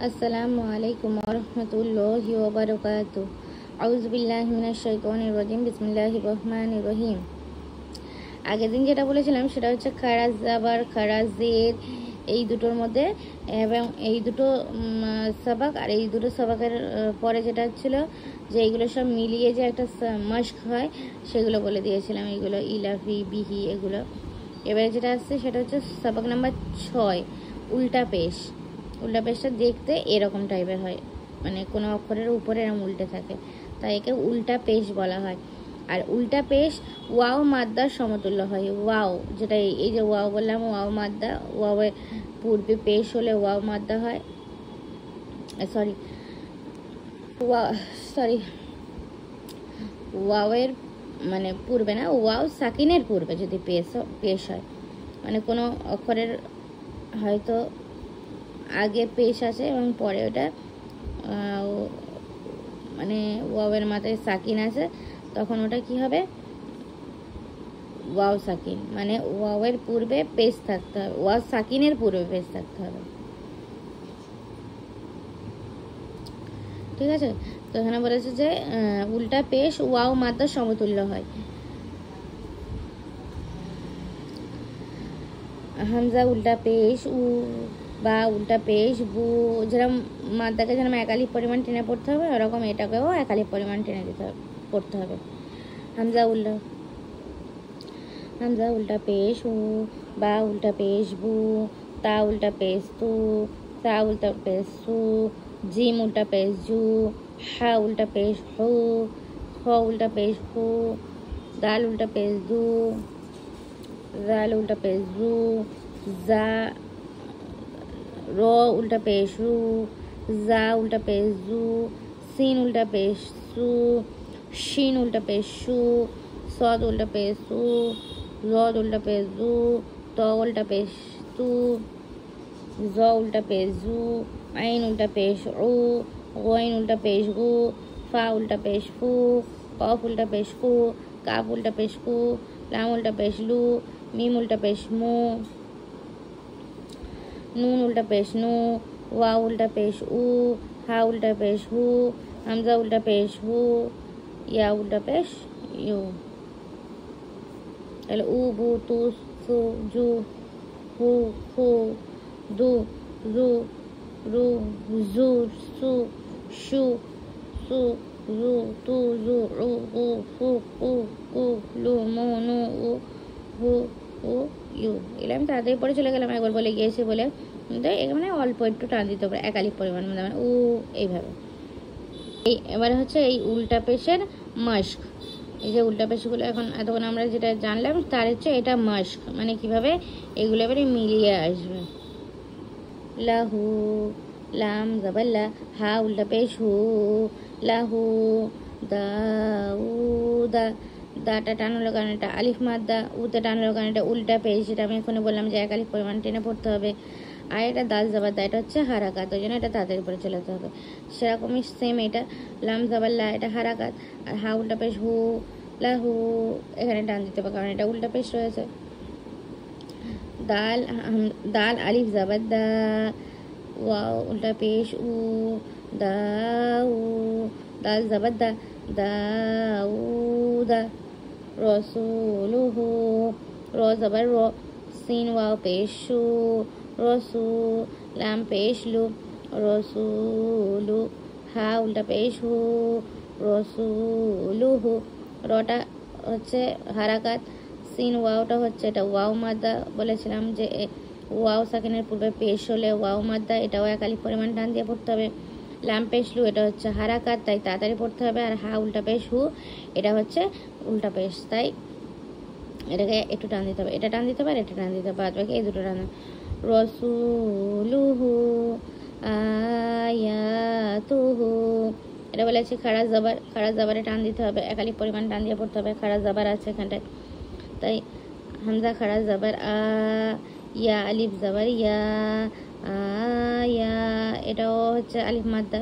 আসসালামু আলাইকুম ওয়া রাহমাতুল্লাহি ওয়া বারাকাতুহু। আউযু বিল্লাহি মিনাশ শাইতানির রাজিম। বিসমিল্লাহির রহমানির রহিম। আগের দিন যেটা বলেছিলাম সেটা হচ্ছে খারাজ জাবার খারাজ জের, এই দুটোর মধ্যে, এবং এই দুটো সাবাক আর এই দুটো সাবাকের পরে যেটা ছিল যে এইগুলো সব মিলিয়ে যে একটা মাস্ক হয় সেগুলো বলে দিয়েছিলাম, এইগুলো ইলাফি বিহি এগুলো। এবারে যেটা আসছে সেটা হচ্ছে সাবাক নাম্বার 6, উল্টা পেশ। উল্টা পেশটা দেখতে এরকম টাইপের হয়, মানে কোনো অক্ষরের উপরে এরকম উল্টে থাকে, তাই একে উল্টা পেশ বলা হয়। আর উল্টা পেশ ওয়াও মাদ্দার সমতুল্য হয়। ওয়াও যেটা এই যে ওয়াও বললাম, ওয়াও মাদ্দা, ওয়াওয়ের পূর্বে পেশ হলে ওয়াও মাদ্দা হয়, সরি ওয়াওয়ের মানে পূর্বে না, ওয়াও সাকিনের পূর্বে যদি পেশ হয়, মানে কোনো অক্ষরের হয়তো আগে পেশ আছে এবং পরে ওটা মানে ওয়াওয়ের মাথায় সাকিন আছে, তখন ওটা কি হবে? ওয়াও সাকিন, মানে ওয়াওয়ের পূর্বে পেশ থাকতে হবে, ওয়াও সাকিনের পূর্বে পেশ থাকতে হবে। ঠিক আছে, তো এখানে বলেছে যে উল্টা পেশ ওয়াও মাদ্দার সমতুল্য হয়। হামজা উল্টা পেশ, উ বা উল্টা পেশ, বু, যেরকম মাদ্দাকে যেরকম একালি পরিমাণ টেনে পড়তে হবে, ওরকম এটাকেও একালি পরিমাণ টেনে পড়তে হবে। হামজা উল্টা পেশ, উ বা উল্টা পেশ, বু, তা উল্টা পেশ, তু, তা উল্টা পেশ, সু, জিম উল্টা পেশ, জু, হা উল্টা পেশ, হু, হ উল্টা পেশ, হু, দাল উল্টা পেশ, দু, জাল উল্টা পেশ, জু, জা, র উল্টা পেশ, রু, জা উল্টা পেশ, জু, সিন উল্টা পেশ, সু, শিন উল্টা পেশ, সু, সদ উল্টা পেশ, সু, জদ উল্টা পেশ, জু, ত উল্টা পেশ, তু, জ উল্টা পেশ, জু, আইন উল্টা পেশ, উ, গইন উল্টা পেশ, গু, ফা উল্টা পেশ, ফু, কফ উল্টা পেশ, ফু, কাফ উল্টা পেশ, কু, লাম উল্টা পেশ, লু, মিম উল্টা পেশ, মু, নুন উল্টা পেশ, নু, ওয়া উল্টা পেশ, উ, হা উল্টা পেশ, হু, হামজা উল্টা পেশ, হু, ইয়া উল্টা পেশ, ইউ। তাহলে উ, বু, তু, সু, জু, হু, হু, দু, জু, রু, জু, সু, শু, সু, জু, তু, জু, রু, উ, ফু, উ, উ, লু, মু, নু, উ, হু, উ, ইউ। এগুলো আমি তাড়াতাড়ি পরে চলে গেলাম, একবার বলে গিয়েছি বলে, কিন্তু এখানে অল্প একটু টান দিতে পারে একালিক পরিমাণ, মানে উ এইভাবে। এবারে হচ্ছে এই উল্টা পেশের মাস্ক। এই যে উল্টা পেশগুলো এখন এতক্ষণ আমরা যেটা জানলাম তার হচ্ছে এটা মাস্ক, মানে কিভাবে এগুলো এবারে মিলিয়ে আসবে। লাহু, লাম জাবাল্লা, হা উল্টা পেশ, হু, লাহু, দাউদা, দাটা টান হলো কারণ এটা আলিফ মাদ্দা, উতে টান হলো কারণ এটা উল্টা পেশ, যেটা আমি এখানে বললাম যে এক আলিফ পরিমাণ টেনে পড়তে হবে। আর এটা দাল জাবাদ্দা, এটা হচ্ছে হারাকাত, ওই জন্য এটা তাদের উপরে চলে যেতে হবে। সেরকমই সেম এটা লাম জাবাল্লা, এটা হারাকাত, আর হা উল্টা পেশ, হু, লাহু, এখানে টান দিতে হবে কারণ এটা উল্টা পেশ রয়েছে। দাল দাল আলিফ জাবাদ্দা, ওয়াও উল্টা পেশ, উ, দাউ, দাল জাবাদ্দা, দাউদা, রসুলুহু, র জাবার র, সিন ওয়াও পেশ, সু, রসু, লাম পেশ, লু, রসুলু, হা উল্টা পেশ, হু, রসুলুহু, রটা হচ্ছে হারাকাত, সিন ওয়াওটা হচ্ছে এটা ওয়াও মাদ্দা, বলেছিলাম যে ওয়াও সাকিনের পূর্বে পেশ হলে ওয়াও মাদ্দা, এটাও এক আলিফ পরিমাণ টান দিয়ে পড়তে হবে। লাম পেশ লু, এটা হচ্ছে হারাকাত, তাই তাড়াতাড়ি পড়তে হবে। আর হা উল্টা পেশ, হু, এটা হচ্ছে উল্টা পেশ, তাই এটাকে একটু টান দিতে হবে, এটা টান দিতে হবে আর এটা টান দিতে হবে, বাদ বাকি এই দুটো টান। রসুলুহু আয়াতুহু, এটা বলেছি খারাজ জাবারে টান দিতে হবে, এক আলিফ পরিমাণ টান দিয়ে পড়তে হবে, খারাজ জাবার আছে এখানটায়, তাই হামজা খারাজ জাবার আ, ইয়া আলিফ জাবার ইয়া, আয়া, এটাও হচ্ছে আলিফ মাদ্দা,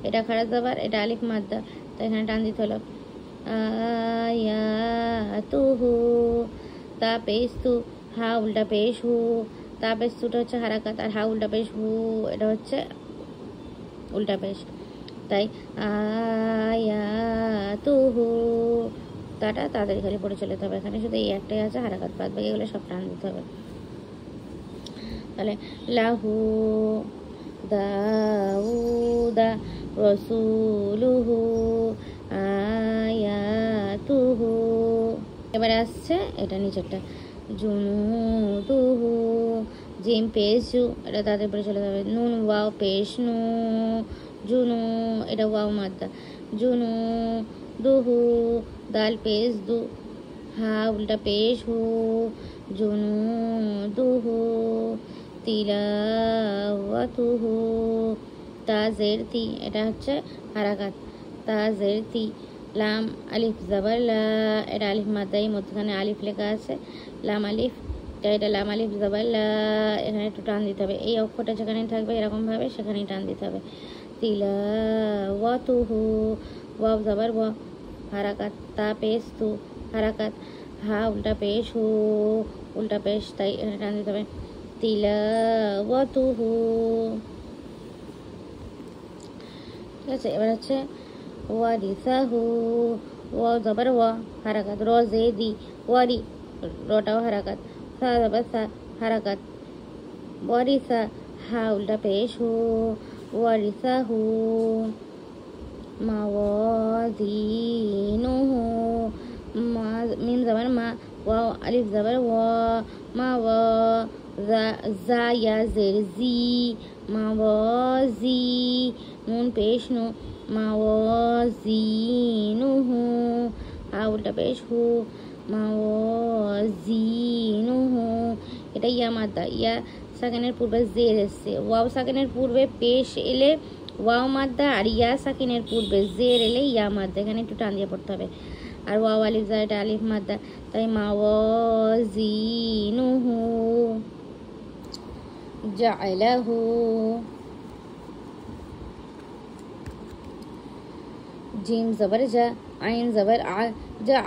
এটা খারাজ জাবার, এটা আলিফ মাদ্দা, তাই এখানে টান দিতে হলো। আয়াতুহু, তা পেশ তু, হা উল্টা পেশ, হু, তা পেশ তুটা হচ্ছে হারাকাত, আর হা উল্টা পেশ, হু, এটা হচ্ছে উল্টা পেশ, তাই আয়াতুহু তাটা তাড়াতাড়ি খালি পড়ে চলে যেতে হবে। এখানে শুধু এই একটাই আছে হারাকাত, বাদ বাকি এগুলো সব টান দিতে হবে। তাহলে লাহু দাউদা রসুলুহু আয়াতুহু। এবারে আসছে এটা নিচেরটা জুনুদুহু, জিম পেশু এটা তাদের পরে চলে যাবে। নুন ওয়াও পেশ নু, জুনু এটা ওয়াও মাদ্দা, জুনু দুহু দাল পেশ দু, হা উল্টা পেশ হু, জুনু দুহু তিলাওয়াতুহু তাজের তি এটা হচ্ছে হারাকাত, তাজের তি। লাম আলিফ জাবার লা এটা আলিফ মাদ্দাই, মধ্যখানে আলিফ লেখা আছে লাম আলিফ, এটা লাম আলিফ জাবার লা, এখানে একটু টান দিতে হবে। এই অক্ষরটা যেখানে থাকবে এরকমভাবে সেখানেই টান দিতে হবে। তিলাওয়াতুহু ওয়াও জাবার ওয়া হারাকাত, তা পেশ তু হারাকাত, হা উল্টা পেশ হু উল্টা পেশ, তাই এখানে টান দিতে হবে। তিলাওয়াতুহু। ঠিক আছে, এবার হচ্ছে ওয়ারিসাহু ওয়াও জাবার ওয়া হারাকাত, র জে দি ওয়ারি রটাও হারাকাত, সা জাবার সা হারাকাত, ওয়ারিসা হা উল্টা পেশ হু ওয়ারিসাহু। মাওয়াজিনুহু মা মিম জাবার মা ওয়াও আলিফ জাবার ওয়া মা ওয়া জা ইয়া জের জি মাওয়াজি, নুন পেশ নু মাওয়াজিনুহু, হা উল্টা পেশ হু মাওয়াজিনুহু। এটা ইয়া মাদ্দা, ইয়া সাকিনের পূর্বে জের এসছে, ওয়াও সাকিনের পূর্বে পেশ এলে ওয়াও মাদ্দা, আর ইয়া সাকিনের পূর্বে জের এলে ইয়া মাদ্দা, এখানে একটু টান দিয়ে পড়তে হবে। আর ওয়াও আলিফ জা এটা আলিফ মাদ্দা, তাই মাওয়াজিনুহু। জাআলাহু জিম জবর জা আইন জবর আ জা,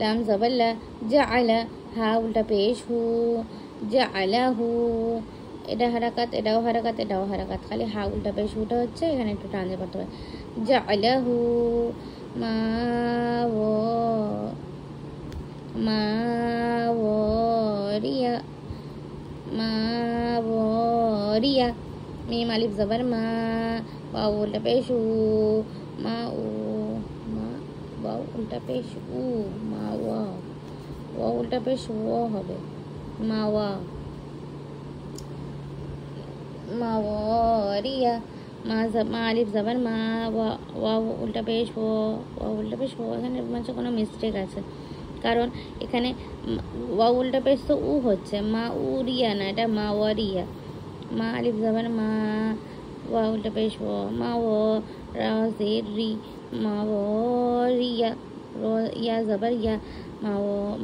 লাম জবর লা জাআলা, হা উল্টা পেশ হু জাআলাহু। এটা হারাকাত এটাও হারাকাত এটাও হারাকাত, খালি হা উল্টা পেশ হুটা হচ্ছে, এখানে একটু টান দিয়ে পড়তে হবে। জাআলাহু মাওয়ারিয়া মাওয়ারিয়া, মিম আলিফ জবর মা ওয়াও উল্টা পেশ উ মা উ মা ওয়াও উল্টা পেশ উ মা ওয়া ওয়াও উল্টা পেশ ও হবে মা ওয়া মাওয়ারিয়া, মা আলিফ জবর মা ওয়াও উল্টা পেশ ও ওয়াও উল্টা পেশ ও। এখানে মাঝে কোনো মিস্টেক আছে, কারণ এখানে ওয়াও উল্টা পেশ তো উ হচ্ছে, মা উরিয়া না, এটা মা ওয়ারিয়া। মা আলিফ জবর মা ওয়াও উল্টা পেশ ও মা ও রা জের রি মা ওয়ারিয়া, র ইয়া জবর ইয়া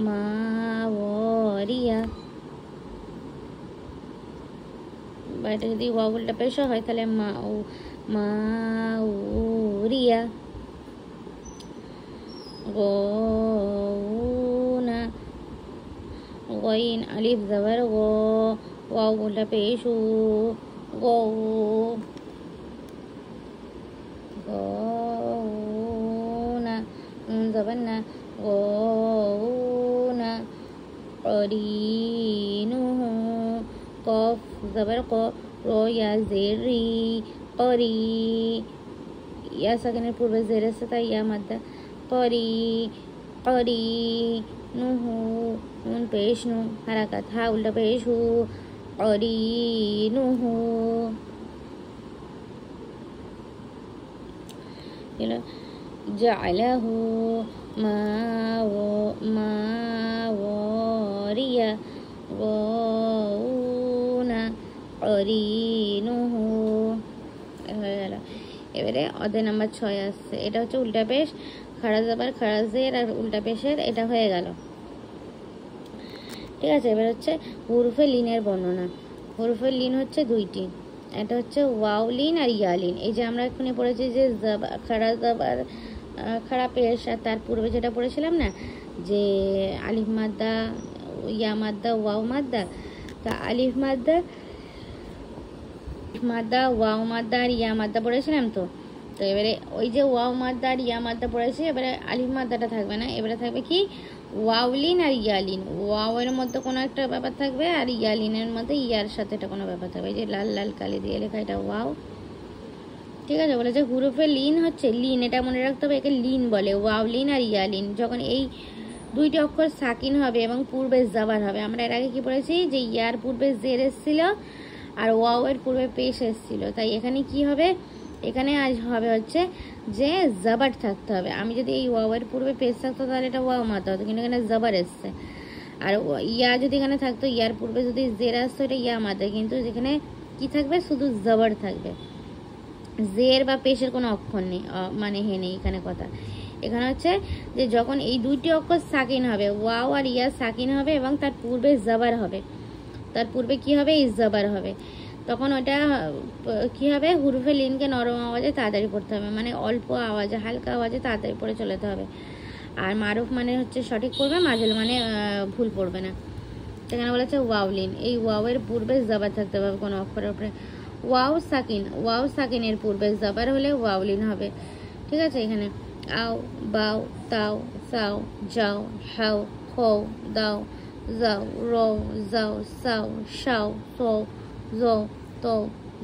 মা ওয়ারিয়া। বা এটা যদি ওয়াও উল্টা পেশ হয় তাহলে মাউরিয়া। গোনা গোইন আলিফ জবর গো ওয়াও উল্টা পেশ উ গো গোনা, নুন জবর না গোনা। করিনুহু কফ জবর ক রো ইয়া জের রি করি, ইয়া সাকিনের পূর্বে জের আছে তাই ইয়া মাদ্দা, করি করি নুহু নুন পেশ নু হারাকাত, হা উল্টা পেশ হু করি নুহু। জাআলাহু মাওয়ারিয়া গোনা করিনুহু। হয়ে গেল। এবারে অধ্যায় নাম্বার 6 আসছে, এটা হচ্ছে উল্টা পেশ, খাড়া জাবার খাড়া জের আর উল্টা পেশের, এটা হয়ে গেল। ঠিক আছে, এবার হচ্ছে হুরফে লিনের বর্ণনা। হুরফে লিন হচ্ছে দুইটি, এটা হচ্ছে ওয়াও লিন আর ইয়া লিন। এই যে আমরা এখানে পড়েছি যে খাড়া জাবার খাড়া পেশ, আর তার পূর্বে যেটা পড়েছিলাম না যে আলিফ মাদ্দা ইয়া মাদ্দা ওয়াও মাদ্দা, তা আলিফ মাদ্দা মাদ্দা, ওয়াও মাদ্দা আর ইয়া মাদ্দা পড়েছিলাম তো। তো এবারে ওই যে ওয়াও মাদ্দা আর ইয়া মাদ্দা পড়েছে, এবারে আলিফ মাদ্দাটা থাকবে না, এবারে থাকবে কি ওয়াওলিন আর ইয়ালিন। ওয়াওয়ের মধ্যে কোনো একটা ব্যাপার থাকবে আর ইয়ালিনের মধ্যে ইয়ার সাথে এটা কোনো ব্যাপার থাকবে। এই যে লাল লাল কালি দিয়ে লেখা, এটা ওয়াও। ঠিক আছে, বলেছে হুরুফে লিন হচ্ছে লিন, এটা মনে রাখতে হবে, একে লিন বলে, ওয়াওলিন আর ইয়ালিন। যখন এই দুইটি অক্ষর সাকিন হবে এবং পূর্বে জাবার হবে, আমরা এর আগে কি পড়েছি যে ইয়ার পূর্বে জের এসেছিল আর ওয়াওয়ের পূর্বে পেশ এসেছিল, তাই এখানে কি হবে, এখানে আজ হবে হচ্ছে যে জাবার থাকতে হবে। আমি যদি এই ওয়াওয়ের পূর্বে পেশ থাকতো তাহলে এটা ওয়াও মারতে হতো, কিন্তু এখানে জাবার এসছে। আর ইয়া যদি এখানে থাকতো, ইয়ার পূর্বে যদি জের আসতো, এটা ইয়া মারতে, কিন্তু যেখানে কি থাকবে, শুধু জাবার থাকবে, জের বা পেশের কোনো অক্ষর নেই, মানে হে নেই এখানে কথা। এখানে হচ্ছে যে যখন এই দুইটি অক্ষর সাকিন হবে, ওয়াও আর ইয়া সাকিন হবে এবং তার পূর্বে জাবার হবে, তার পূর্বে কি হবে, ইজাবার হবে, তখন ওটা কি হবে, হুরুফে লিনকে নরম আওয়াজে তাড়াতাড়ি পড়তে হবে, মানে অল্প আওয়াজে হালকা আওয়াজে তাড়াতাড়ি পড়ে চলেতে হবে। আর মারুফ মানে হচ্ছে সঠিক পড়বে, মাজুল মানে ভুল পড়বে না। সেখানে বলেছে ওয়াওলিন, এই ওয়াওয়ের পূর্বে জাবার থাকতে হবে কোনো অক্ষরের উপরে। ওয়াও সাকিন, ওয়াও সাকিনের পূর্বে জাবার হলে ওয়াওলিন হবে। ঠিক আছে, এখানে আও, বাও, তাও, সাও, যাও, হাও, খো, দাও, যাও, রো, যাও, সাও, শাও, সো, জো, তো,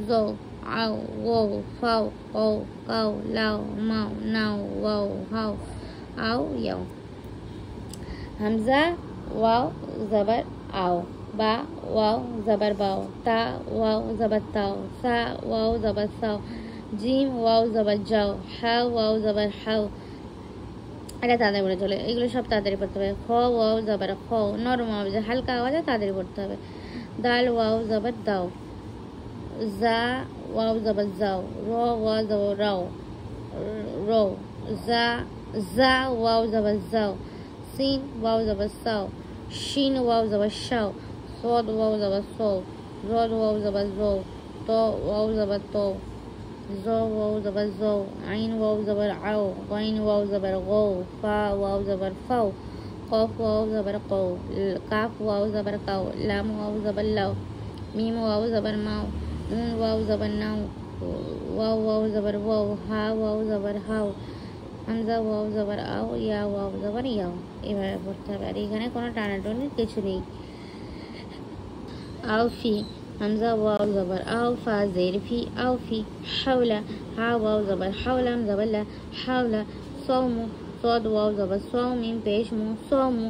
জো, আও, ও, ফাও, ও, কাও, লাও, মাও, নাও, ওয়াও, হাও, আও, ইয়াও। হামজা ওয়াও জাবার আও, বা ওয়াও জাবার বাও, তা ওয়াও জাবার তাও, সা ওয়াও জাবার সাও, জিম ওয়াও জাবার যাও, হা ওয়াও জাবার হাও। এটা তাড়াতাড়ি পড়ে চলে, এগুলো সব তাড়াতাড়ি পড়তে হবে। খ ওয়াও জাবার খ, নরম আওয়াজে হালকা আওয়াজে তাড়াতাড়ি পড়তে হবে। দাল ওয়াও জাবার দাও, জা ওয়াও জাবার যাও, র ওয়াও জাবার রাও, রো, জা জা ওয়াও জাবার যাও, সিন ওয়াও জাবার সাও, শিন ওয়াও জাবার শাও, সদ ওয়াও জাবার সো, জদ ওয়াও জাবার জো, ত ওয়াও জাবার তো, জো ওয়াও জাবার জো, আইন ওয়াও জাবার আও, গাইন ওয়াও জাবার গো, ফা ওয়াও জাবার ফাও, কফ ওয়াও জাবার কও, কাফ ওয়াও জাবার কাও, লাম ওয়াও জাবার লাও, মিম ওয়াও জাবার মাও, নুন ওয়াও জাবার নাও, ওয়াও ওয়াও জাবার ওয়াও, হা ওয়াও জাবার হাও, হামজা ওয়াও জাবার আও, ইয়া ওয়াও জাবার ইয়াও। এভাবে পড়তে হবে, আর এখানে কোনো টানাটানির কিছু নেই। আও ফি, হামজা ওয়াও জাবার আও, ফা জের ফি, আও ফি। হাওলা, হা ওয়াও জাবার হাওলাম জাবাল্লা, হাওলা। সৌমু, সদ ওয়াও জাবার সৌ, মিম পেশ মু, সৌমু।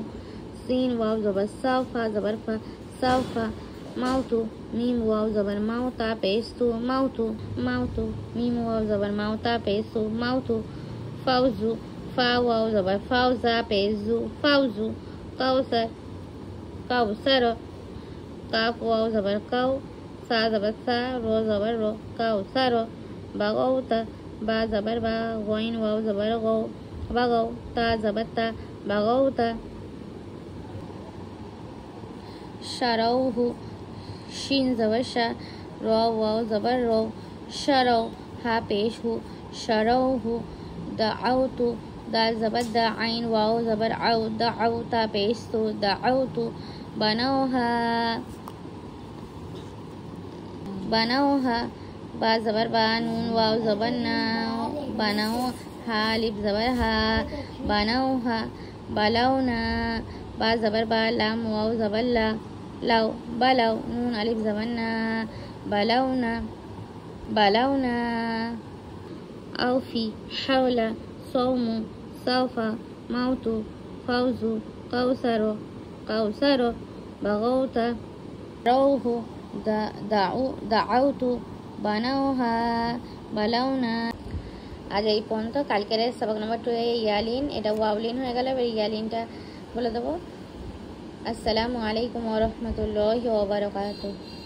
সিন ওয়াও জাবার সাও, ফা জাবার ফা, সাউফা। মাউতু, মিম ওয়াও জাবার মাও, তা পেশ তু, মাউতু, মাউতু। মিম ওয়াও জাবার মাও, তা পেশ তু, মাউতু। ফাউজু, ফা ওয়াও জাবার ফাও, জা পেশ জু, ফাউজু। কাউসার, কাউসার। কাফ ওয়াও জাবার কাউ, সা জাবার সা, রো জাবার রো, কাউসার। বাগাউতা, বা জাবার বা, গইন ওয়াও জাবার গৌ, বাগাও, তা জাবার তা, বাগাউতা। শারাউহু, শিন জাবার শা, র ওয়াও জাবার রো, শারাউ, হা পেশ হু, শারাউহু। দাআউতু, দাল জাবার দা, আইন ওয়াও জাবার আউ, দাআউ, তা পেশ তু, দাআউতু। বানাওহা, বানাওহা, বা জাবার বা, নুন ওয়াও জাবার না, বানাও, হা আলিফ জাবার হা, বানাওহা। বালাউনা, বা জাবার বা, লাম ওয়াও জাবার লা, লাও, বালাও, নুন আলিফ জাবার না, বালাউনা, বালাউনা। আউফি, হাওলা, সৌমু, সাউফা, মাউতু, ফাউজু, কাউসারো, কাউসারো। বাগাউতা, রাউহু, দাআউতু, বানাওহা, বালাউনা। আজ এই পর্যন্ত। কালকের সবক নম্বর 2 ইয়ালিন, এটা ওয়াওলিন হয়ে গেল, এবার ইয়ালিনটা বলে দেবো। আসসালামু আলাইকুম ওয়া রাহমাতুল্লাহি ওয়া বারাকাতুহু।